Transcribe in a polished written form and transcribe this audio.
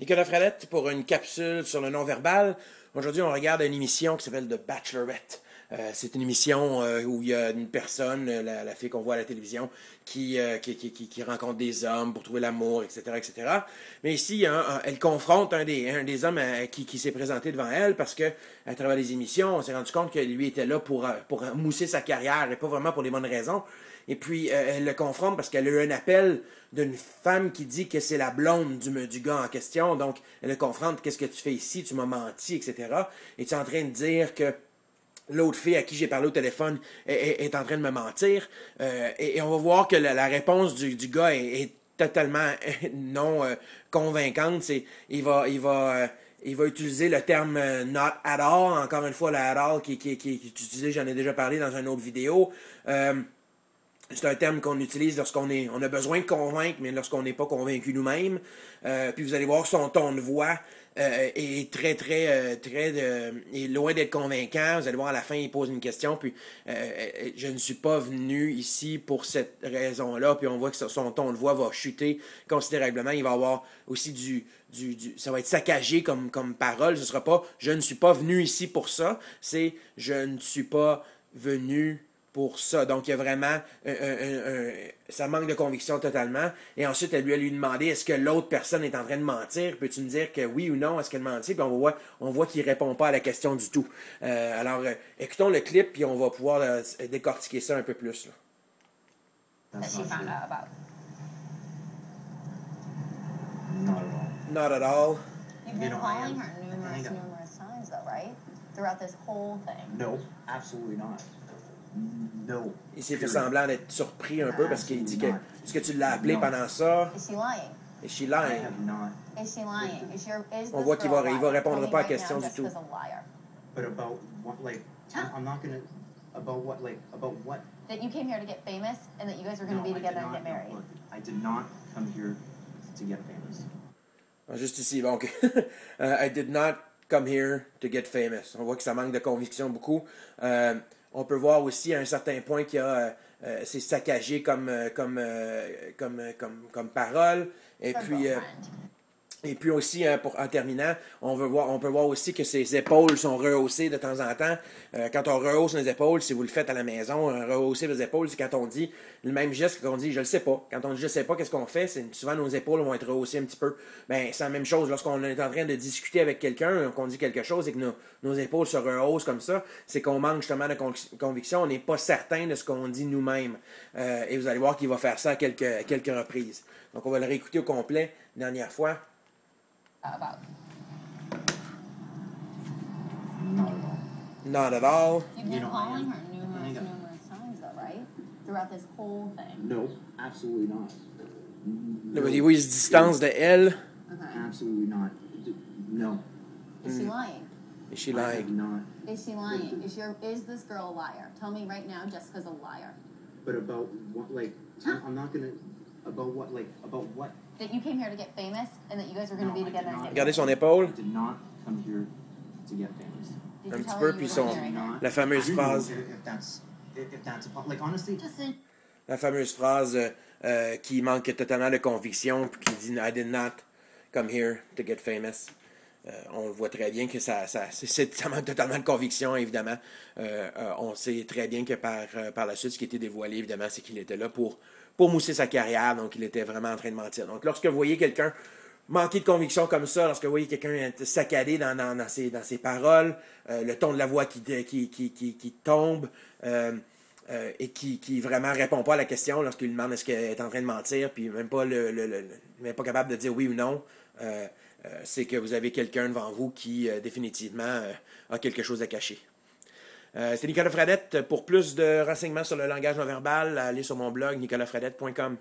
Nicolas Fradette pour une capsule sur le non-verbal. Aujourd'hui, on regarde une émission qui s'appelle The Bachelorette. C'est une émission où il y a une personne, la fille qu'on voit à la télévision, qui rencontre des hommes pour trouver l'amour, etc., etc. Mais ici, elle confronte un des hommes qui s'est présenté devant elle parce que, à travers les émissions, on s'est rendu compte que lui était là pour mousser sa carrière et pas vraiment pour les bonnes raisons. Et puis, elle le confronte parce qu'elle a eu un appel d'une femme qui dit que c'est la blonde du gars en question. Donc, elle le confronte. Qu'est-ce que tu fais ici? Tu m'as menti, etc. Et tu es en train de dire que l'autre fille à qui j'ai parlé au téléphone est en train de me mentir. Et on va voir que la réponse du gars est totalement non convaincante. Il va utiliser le terme not at all. Encore une fois, le at all qui est utilisé, j'en ai déjà parlé dans une autre vidéo. C'est un terme qu'on utilise lorsqu'on a besoin de convaincre, mais lorsqu'on n'est pas convaincu nous-mêmes. Puis vous allez voir son ton de voix est est loin d'être convaincant. Vous allez voir à la fin, il pose une question, puis je ne suis pas venu ici pour cette raison-là. Puis on voit que son ton de voix va chuter considérablement. Il va avoir aussi ça va être saccagé comme parole. Ce sera pas je ne suis pas venu ici pour ça. C'est je ne suis pas venu pour ça. Donc, il y a vraiment ça manque de conviction totalement. Et ensuite, elle lui demandé est-ce que l'autre personne est en train de mentir? Peux-tu me dire que oui ou non, est-ce qu'elle mentit? Puis on voit qu'il répond pas à la question du tout. Alors, écoutons le clip, puis on va pouvoir décortiquer ça un peu plus. Là. That she found out about. Not at all. You've been calling her numerous times, though, right? Throughout this whole thing. No, absolutely not. No. Il s'est fait semblant d'être surpris un peu parce qu'il dit que est-ce que tu l'as appelé pendant ça? Is she lying? Is she lying? I have not. Is she lying? Is On voit qu'il va répondre pas à la right question now, du tout. Jessica's a liar. But about what, like, I'm not gonna. About what, like, about what? That you came here to get famous and that you guys were going to be I together did and not. get married. Look, I did not come here to get famous. Juste ici, donc, I did not come here to get famous. On voit que ça manque de conviction beaucoup. On peut voir aussi à un certain point qu'il y a c'est saccagé comme parole. Et puis aussi, en terminant, on peut voir aussi que ses épaules sont rehaussées de temps en temps. Quand on rehausse les épaules, si vous le faites à la maison, rehausser les épaules, c'est quand on dit le même geste qu'on dit « je le sais pas ». Quand on dit « je sais pas », qu'est-ce qu'on fait? C'est souvent nos épaules vont être rehaussées un petit peu. Ben, c'est la même chose lorsqu'on est en train de discuter avec quelqu'un, qu'on dit quelque chose et que nos épaules se rehaussent comme ça, c'est qu'on manque justement de conviction, on n'est pas certain de ce qu'on dit nous-mêmes. Et vous allez voir qu'il va faire ça à quelques reprises. Donc on va le réécouter au complet, dernière fois. About. Not at all. You've been calling her numerous times, though, right? Throughout this whole thing. No, absolutely not. No. Il se distance de elle. Okay. Absolutely not. No. Is she lying? Is she I have lying? not. Is she lying? Is this girl a liar? Tell me right now, Jessica's a liar. But about what, like, I'm not gonna. About what, like, about what? That you came here to get famous and that you guys were going to be together and get Regardez married. son épaule. I did not come here to get famous. Did you Un petit tell peu, her puis you were son, marrying her? la fameuse I don't know phrase, if that's like, honestly. Justin. la fameuse phrase qui manque totalement de conviction, puis qui dit I did not come here to get famous. On le voit très bien que ça manque totalement de conviction, évidemment. On sait très bien que par la suite, ce qui était dévoilé, évidemment, c'est qu'il était là pour mousser sa carrière, donc il était vraiment en train de mentir. Donc lorsque vous voyez quelqu'un manquer de conviction comme ça, lorsque vous voyez quelqu'un être saccadé dans ses paroles, le ton de la voix qui tombe, et qui vraiment répond pas à la question lorsqu'il lui demande est-ce qu'elle est en train de mentir, puis même pas même pas capable de dire oui ou non, c'est que vous avez quelqu'un devant vous qui définitivement a quelque chose à cacher. C'est Nicolas Fradette. Pour plus de renseignements sur le langage non verbal, allez sur mon blog nicolasfradette.com.